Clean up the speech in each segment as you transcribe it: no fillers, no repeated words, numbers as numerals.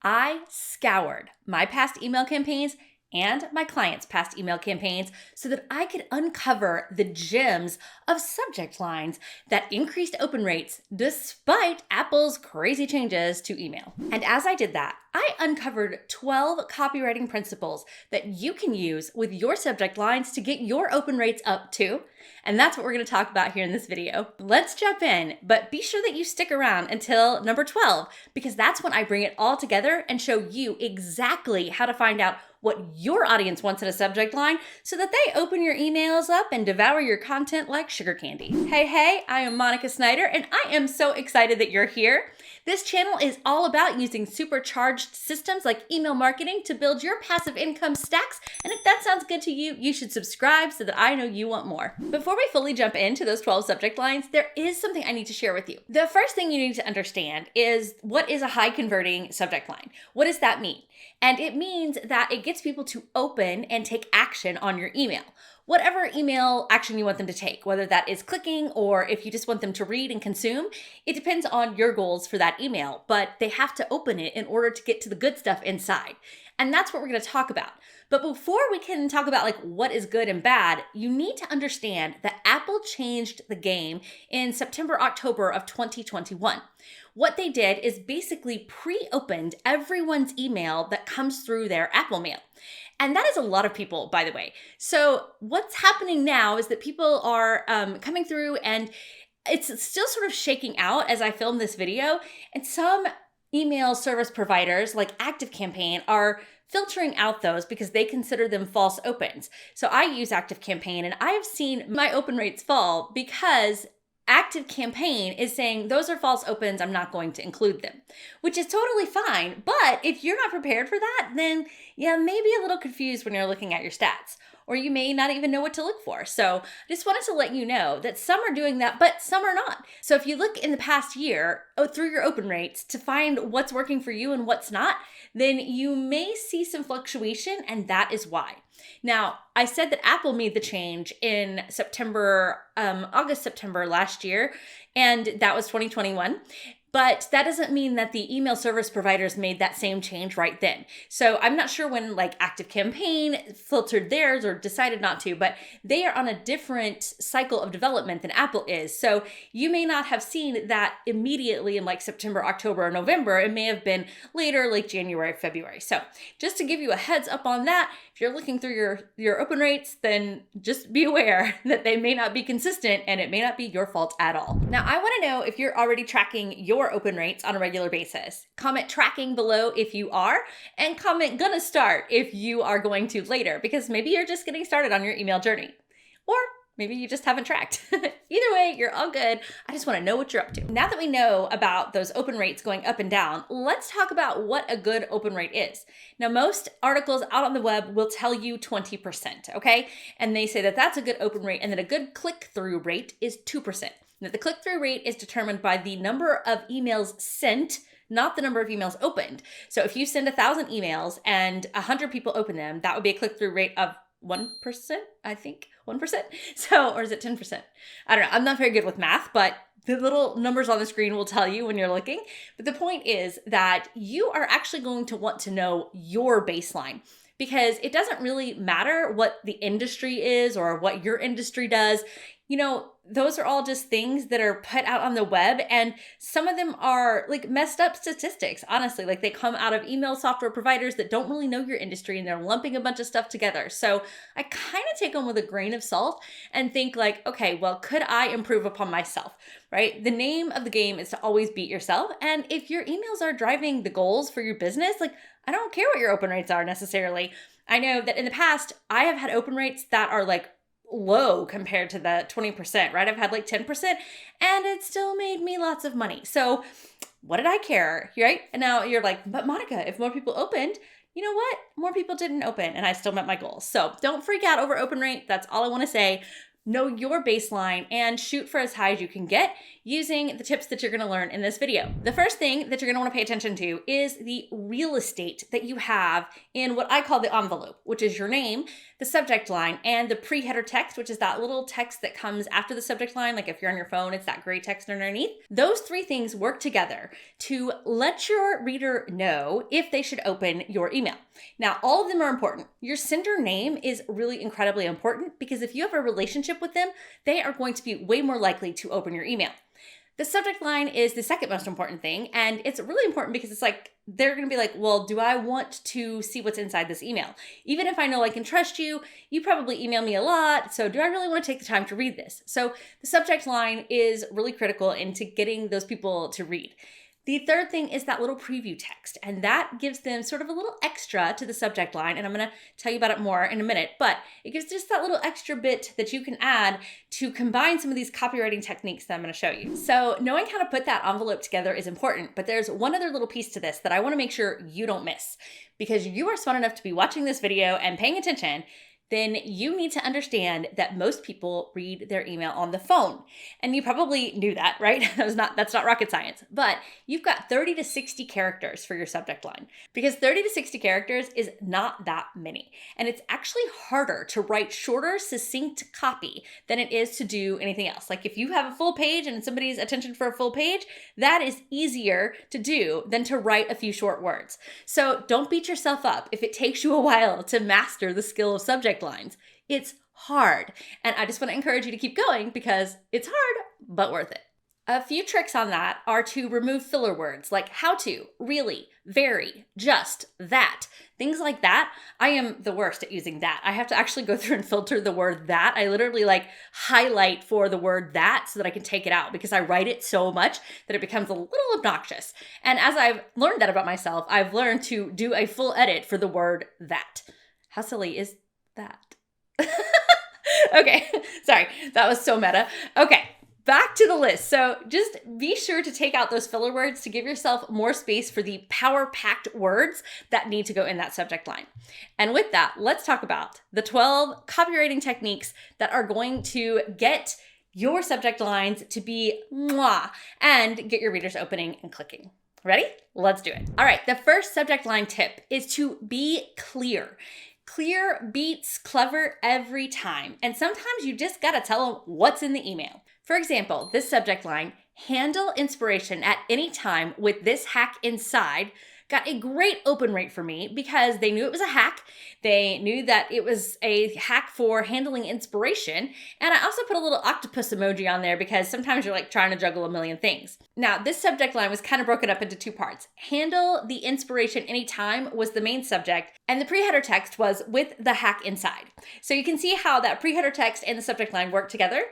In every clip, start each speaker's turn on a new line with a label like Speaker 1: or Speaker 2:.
Speaker 1: I scoured my past email campaigns and my clients' past email campaigns so that I could uncover the gems of subject lines that increased open rates despite Apple's crazy changes to email. And as I did that, I uncovered 12 copywriting principles that you can use with your subject lines to get your open rates up too. And that's what we're going to talk about here in this video. Let's jump in, but be sure that you stick around until number 12, because that's when I bring it all together and show you exactly how to find out what your audience wants in a subject line so that they open your emails up and devour your content like sugar candy. Hey, I am Monica Snyder, and I am so excited that you're here. This channel is all about using supercharged systems like email marketing to build your passive income stacks. And if that sounds good to you, you should subscribe so that I know you want more. Before we fully jump into those 12 subject lines, there is something I need to share with you. The first thing you need to understand is what is a high converting subject line? What does that mean? And it means that it gets people to open and take action on your email. Whatever email action you want them to take, whether that is clicking or if you just want them to read and consume, it depends on your goals for that email, but they have to open it in order to get to the good stuff inside. And that's what we're going to talk about. But before we can talk about like what is good and bad, you need to understand that Apple changed the game in September, October of 2021. What they did is basically pre-opened everyone's email that comes through their Apple Mail. And that is a lot of people, by the way. So what's happening now is that people are coming through, and it's still sort of shaking out as I film this video. And some email service providers like ActiveCampaign are filtering out those because they consider them false opens. So I use ActiveCampaign, and I have seen my open rates fall because ActiveCampaign is saying those are false opens, I'm not going to include them, which is totally fine. But if you're not prepared for that, then yeah, maybe a little confused when you're looking at your stats, or you may not even know what to look for. So I just wanted to let you know that some are doing that, but some are not. So if you look in the past year through your open rates to find what's working for you and what's not, then you may see some fluctuation, and that is why. Now, I said that Apple made the change in August, September last year, and that was 2021. But that doesn't mean that the email service providers made that same change right then. So I'm not sure when like ActiveCampaign filtered theirs or decided not to, but they are on a different cycle of development than Apple is. So you may not have seen that immediately in like September, October, or November. It may have been later, like January, February. So just to give you a heads up on that, if you're looking through your open rates, then just be aware that they may not be consistent and it may not be your fault at all. Now, I want to know if you're already tracking your open rates on a regular basis. Comment tracking below if you are, and comment gonna start if you are going to later, because maybe you're just getting started on your email journey. Or maybe you just haven't tracked. Either way, you're all good. I just want to know what you're up to. Now that we know about those open rates going up and down, let's talk about what a good open rate is. Now, most articles out on the web will tell you 20%, okay? And they say that that's a good open rate, and that a good click-through rate is 2%. Now, the click-through rate is determined by the number of emails sent, not the number of emails opened. So if you send 1,000 emails and 100 people open them, that would be a click-through rate of 1%, I think, 1%. So, or is it 10%? I don't know. I'm not very good with math, but the little numbers on the screen will tell you when you're looking. But the point is that you are actually going to want to know your baseline, because it doesn't really matter what the industry is or what your industry does. You know, those are all just things that are put out on the web, and some of them are like messed up statistics, honestly. Like they come out of email software providers that don't really know your industry, and they're lumping a bunch of stuff together. So I kind of take them with a grain of salt and think like, okay, well, could I improve upon myself, right? The name of the game is to always beat yourself. And if your emails are driving the goals for your business, like I don't care what your open rates are necessarily. I know that in the past, I have had open rates that are like low compared to the 20%, right? I've had like 10% and it still made me lots of money. So what did I care, right? And now you're like, but Monica, if more people opened, you know what? More people didn't open and I still met my goals. So don't freak out over open rate. That's all I want to say. know your baseline, and shoot for as high as you can get using the tips that you're going to learn in this video. The first thing that you're going to want to pay attention to is the real estate that you have in what I call the envelope, which is your name, the subject line, and the pre-header text, which is that little text that comes after the subject line. Like if you're on your phone, it's that gray text underneath. Those three things work together to let your reader know if they should open your email. Now, all of them are important. Your sender name is really incredibly important because if you have a relationship with them, they are going to be way more likely to open your email. The subject line is the second most important thing, and it's really important because it's like, they're going to be like, well, do I want to see what's inside this email? Even if I know I can trust you, you probably email me a lot, so do I really want to take the time to read this? So the subject line is really critical into getting those people to read. The third thing is that little preview text, and that gives them sort of a little extra to the subject line, and I'm going to tell you about it more in a minute, but it gives just that little extra bit that you can add to combine some of these copywriting techniques that I'm going to show you. So knowing how to put that envelope together is important, but there's one other little piece to this that I want to make sure you don't miss. Because you are smart enough to be watching this video and paying attention, then you need to understand that most people read their email on the phone. And you probably knew that, right? That's not rocket science. But you've got 30 to 60 characters for your subject line, because 30 to 60 characters is not that many. And it's actually harder to write shorter, succinct copy than it is to do anything else. Like if you have a full page and somebody's attention for a full page, that is easier to do than to write a few short words. So don't beat yourself up if it takes you a while to master the skill of subject lines. It's hard. And I just want to encourage you to keep going because it's hard, but worth it. A few tricks on that are to remove filler words like how to, really, very, just, that. Things like that. I am the worst at using that. I have to actually go through and filter the word that. I literally highlight for the word that so that I can take it out because I write it so much that it becomes a little obnoxious. And as I've learned that about myself, I've learned to do a full edit for the word that. How silly is that? Okay, sorry, that was so meta. Okay, back to the list. So just be sure to take out those filler words to give yourself more space for the power-packed words that need to go in that subject line. And with that, let's talk about the 12 copywriting techniques that are going to get your subject lines to be mwah and get your readers opening and clicking. Ready? Let's do it. All right, the first subject line tip is to be clear. Clear beats clever every time. And sometimes you just gotta tell them what's in the email. For example, this subject line, handle inspiration at any time with this hack inside, got a great open rate for me because they knew it was a hack. They knew that it was a hack for handling inspiration. And I also put a little octopus emoji on there because sometimes you're trying to juggle a million things. Now, this subject line was kind of broken up into two parts. Handle the inspiration anytime was the main subject, and the pre-header text was with the hack inside. So you can see how that pre-header text and the subject line work together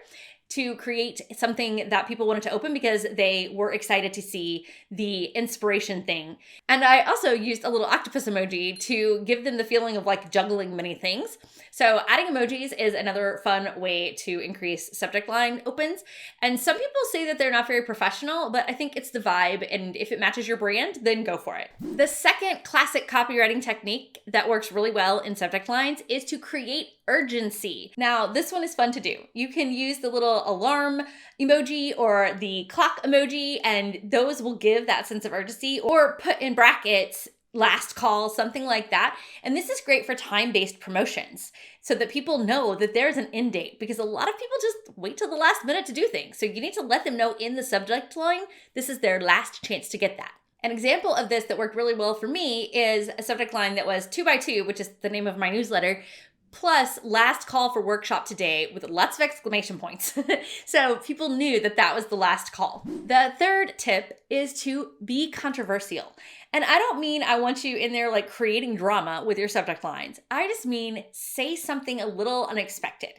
Speaker 1: to create something that people wanted to open because they were excited to see the inspiration thing. And I also used a little octopus emoji to give them the feeling of juggling many things. So adding emojis is another fun way to increase subject line opens. And some people say that they're not very professional, but I think it's the vibe. And if it matches your brand, then go for it. The second classic copywriting technique that works really well in subject lines is to create urgency. Now, this one is fun to do. You can use the little alarm emoji or the clock emoji, and those will give that sense of urgency, or put in brackets last call, something like that. And this is great for time-based promotions so that people know that there's an end date, because a lot of people just wait till the last minute to do things. So you need to let them know in the subject line, this is their last chance to get that. An example of this that worked really well for me is a subject line that was 2x2, which is the name of my newsletter, plus last call for workshop today with lots of exclamation points. So people knew that that was the last call. The third tip is to be controversial. And I don't mean I want you in there creating drama with your subject lines. I just mean say something a little unexpected.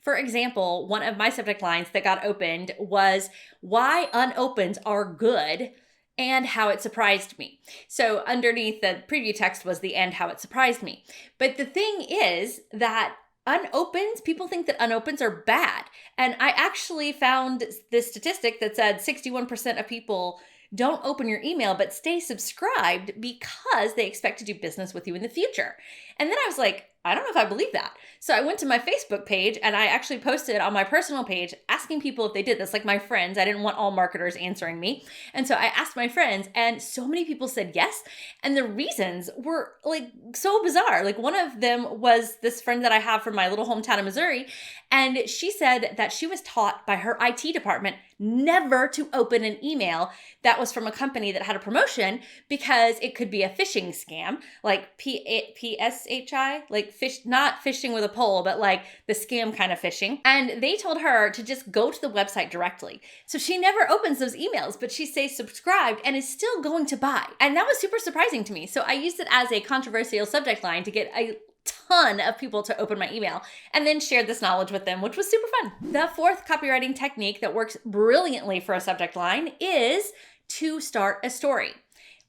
Speaker 1: For example, one of my subject lines that got opened was why unopens are good and how it surprised me. So underneath the preview text was the and how it surprised me. But the thing is that unopens, people think that unopens are bad. And I actually found this statistic that said 61% of people don't open your email, but stay subscribed because they expect to do business with you in the future. And then I was like, I don't know if I believe that. So I went to my Facebook page and I actually posted on my personal page asking people if they did this, like my friends. I didn't want all marketers answering me. And so I asked my friends, and so many people said yes. And the reasons were like so bizarre. Like one of them was this friend that I have from my little hometown of Missouri. And she said that she was taught by her IT department never to open an email that was from a company that had a promotion because it could be a phishing scam, like PSHI, like fish, not fishing with a pole, but like the scam kind of phishing. And they told her to just go to the website directly. So she never opens those emails, but she stays subscribed and is still going to buy. And that was super surprising to me. So I used it as a controversial subject line to get a ton of people to open my email and then shared this knowledge with them, which was super fun. The fourth copywriting technique that works brilliantly for a subject line is to start a story.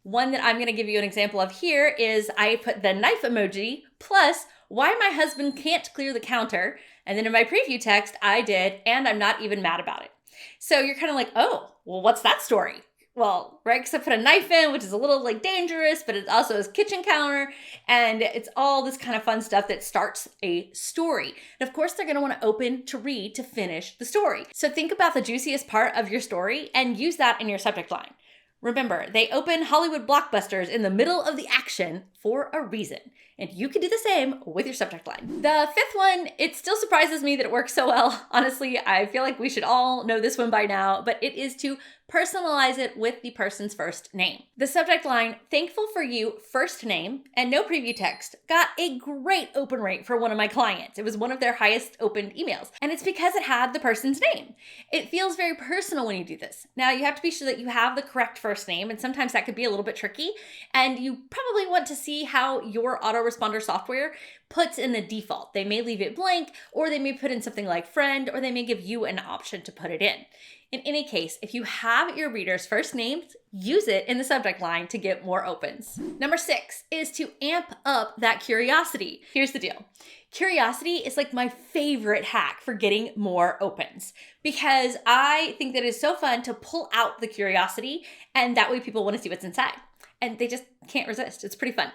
Speaker 1: One that I'm going to give you an example of here is I put the knife emoji plus why my husband can't clear the counter. And then in my preview text, I did, and I'm not even mad about it. So you're kind of like, oh, well, what's that story? Well, right, because I put a knife in, which is a little like dangerous, but it also is kitchen counter, and it's all this kind of fun stuff that starts a story. And of course, they're going to want to open to read to finish the story. So think about the juiciest part of your story and use that in your subject line. Remember, they open Hollywood blockbusters in the middle of the action for a reason. And you can do the same with your subject line. The fifth one, it still surprises me that it works so well. Honestly, I feel like we should all know this one by now, but it is to personalize it with the person's first name. The subject line, thankful for you, first name, and no preview text, got a great open rate for one of my clients. It was one of their highest opened emails, and it's because it had the person's name. It feels very personal when you do this. Now, you have to be sure that you have the correct first name, and sometimes that could be a little bit tricky, and you probably want to see how your autoresponder software puts in the default. They may leave it blank, or they may put in something like friend, or they may give you an option to put it in. In any case, if you have your reader's first names, use it in the subject line to get more opens. Number 6 is to amp up that curiosity. Here's the deal. Curiosity is like my favorite hack for getting more opens because I think that it's so fun to pull out the curiosity, and that way people want to see what's inside. And they just can't resist. It's pretty fun.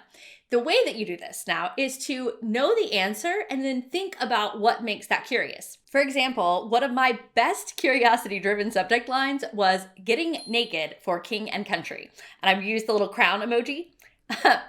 Speaker 1: The way that you do this now is to know the answer and then think about what makes that curious. For example, one of my best curiosity-driven subject lines was getting naked for king and country. And I've used the little crown emoji.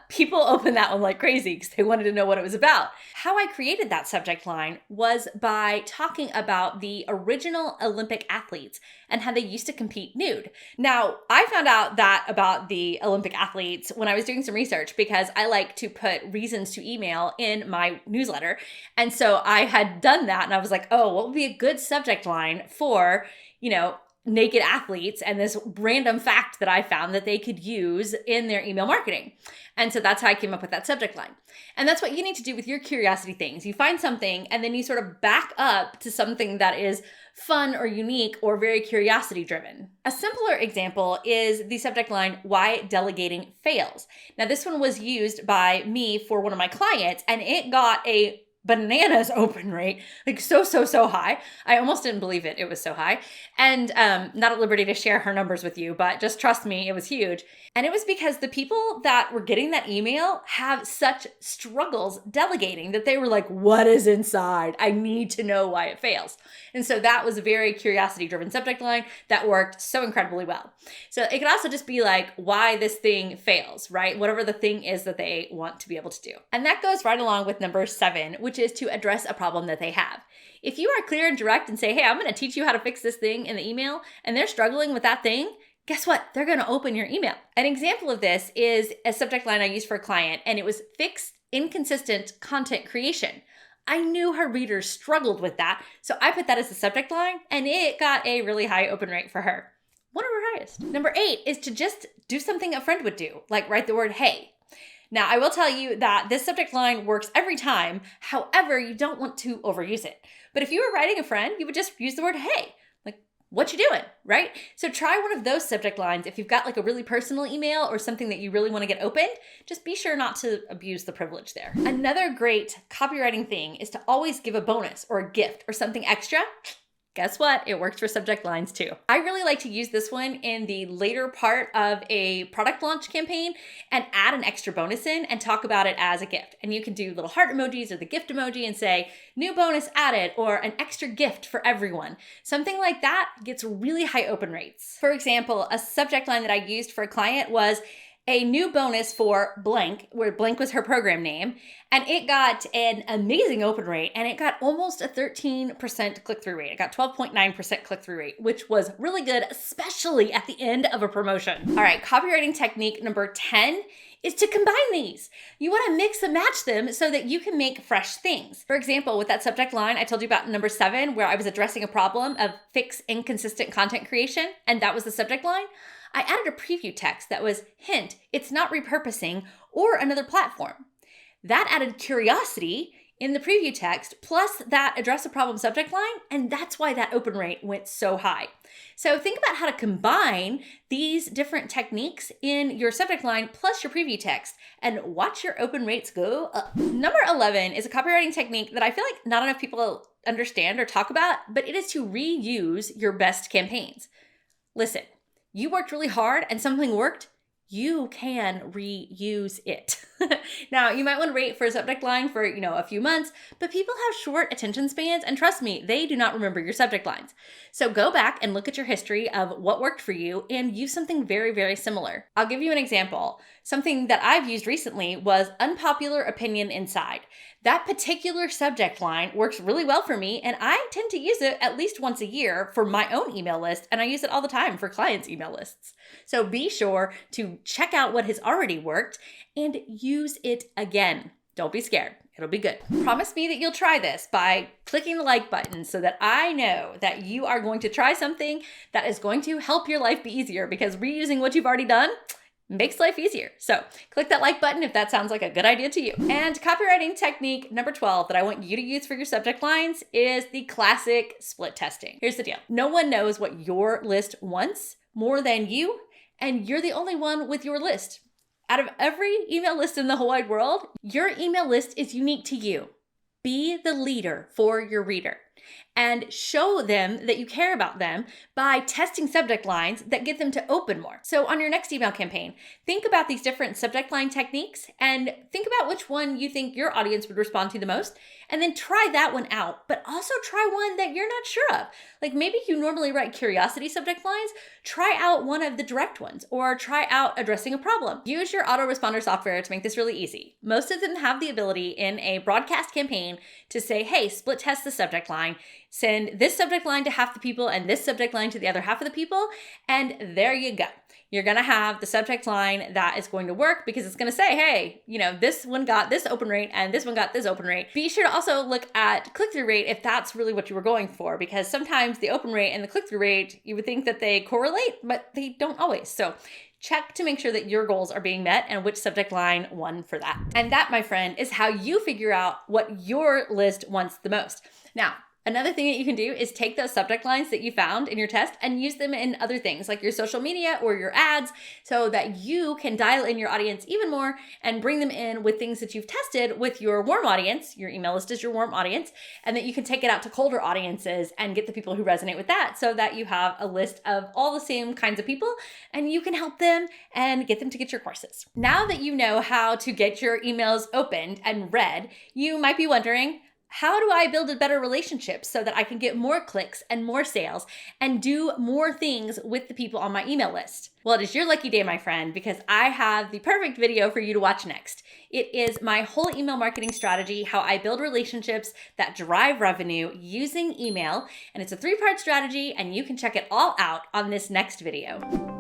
Speaker 1: People opened that one like crazy because they wanted to know what it was about. How I created that subject line was by talking about the original Olympic athletes and how they used to compete nude. Now, I found out that about the Olympic athletes when I was doing some research because I like to put reasons to email in my newsletter. And so I had done that and I was like, oh, what would be a good subject line for, naked athletes and this random fact that I found that they could use in their email marketing. And so that's how I came up with that subject line. And that's what you need to do with your curiosity things. You find something and then you sort of back up to something that is fun or unique or very curiosity driven. A simpler example is the subject line, why delegating fails. Now this one was used by me for one of my clients and it got a bananas open rate, like so high. I almost didn't believe it. It was so high. And not at liberty to share her numbers with you, but just trust me, it was huge. And it was because the people that were getting that email have such struggles delegating that they were like, what is inside? I need to know why it fails. And so that was a very curiosity-driven subject line that worked so incredibly well. So it could also just be like, why this thing fails, right? Whatever the thing is that they want to be able to do. And that goes right along with number 7, which is to address a problem that they have. If you are clear and direct and say, hey, I'm going to teach you how to fix this thing in the email, and they're struggling with that thing, guess what? They're going to open your email. An example of this is a subject line I used for a client, and it was fixed inconsistent content creation. I knew her readers struggled with that, so I put that as the subject line, and it got a really high open rate for her. One of her highest. Number 8 is to just do something a friend would do, like write the word hey. Now, I will tell you that this subject line works every time. However, you don't want to overuse it. But if you were writing a friend, you would just use the word hey. What you doing, right? So try one of those subject lines. If you've got like a really personal email or something that you really want to get opened, just be sure not to abuse the privilege there. Another great copywriting thing is to always give a bonus or a gift or something extra Guess what? It works for subject lines too. I really like to use this one in the later part of a product launch campaign and add an extra bonus in and talk about it as a gift. And you can do little heart emojis or the gift emoji and say, new bonus added, or an extra gift for everyone. Something like that gets really high open rates. For example, a subject line that I used for a client was a new bonus for blank, where blank was her program name, and it got an amazing open rate, and it got almost a 13% click-through rate. It got 12.9% click-through rate, which was really good, especially at the end of a promotion. All right, copywriting technique number 10 is to combine these. You want to mix and match them so that you can make fresh things. For example, with that subject line I told you about number 7, where I was addressing a problem of fix inconsistent content creation, and that was the subject line, I added a preview text that was, hint, it's not repurposing or another platform. That added curiosity in the preview text, plus that address a problem subject line, and that's why that open rate went so high. So think about how to combine these different techniques in your subject line plus your preview text and watch your open rates go up. Number 11 is a copywriting technique that I feel like not enough people understand or talk about, but it is to reuse your best campaigns. Listen, you worked really hard and something worked, you can reuse it. Now, you might want to wait for a subject line for, a few months, but people have short attention spans, and trust me, they do not remember your subject lines. So go back and look at your history of what worked for you and use something very, very similar. I'll give you an example. Something that I've used recently was unpopular opinion inside. That particular subject line works really well for me, and I tend to use it at least once a year for my own email list, and I use it all the time for clients' email lists. So be sure to check out what has already worked and use it again. Don't be scared. It'll be good. Promise me that you'll try this by clicking the like button so that I know that you are going to try something that is going to help your life be easier, because reusing what you've already done makes life easier. So click that like button if that sounds like a good idea to you. And copywriting technique number 12 that I want you to use for your subject lines is the classic split testing. Here's the deal. No one knows what your list wants more than you, and you're the only one with your list. Out of every email list in the whole wide world, your email list is unique to you. Be the leader for your reader and show them that you care about them by testing subject lines that get them to open more. So on your next email campaign, think about these different subject line techniques and think about which one you think your audience would respond to the most, and then try that one out, but also try one that you're not sure of. Like maybe you normally write curiosity subject lines, try out one of the direct ones, or try out addressing a problem. Use your autoresponder software to make this really easy. Most of them have the ability in a broadcast campaign to say, hey, split test the subject line, send this subject line to half the people and this subject line to the other half of the people, and there you go. You're going to have the subject line that is going to work because it's going to say, hey, this one got this open rate and this one got this open rate. Be sure to also look at click-through rate if that's really what you were going for, because sometimes the open rate and the click-through rate, you would think that they correlate, but they don't always. So check to make sure that your goals are being met and which subject line won for that. And that, my friend, is how you figure out what your list wants the most. Now, another thing that you can do is take those subject lines that you found in your test and use them in other things like your social media or your ads so that you can dial in your audience even more and bring them in with things that you've tested with your warm audience. Your email list is your warm audience, and that you can take it out to colder audiences and get the people who resonate with that so that you have a list of all the same kinds of people and you can help them and get them to get your courses. Now that you know how to get your emails opened and read, you might be wondering, how do I build a better relationship so that I can get more clicks and more sales and do more things with the people on my email list? Well, it is your lucky day, my friend, because I have the perfect video for you to watch next. It is my whole email marketing strategy, how I build relationships that drive revenue using email. And it's a 3-part strategy, and you can check it all out on this next video.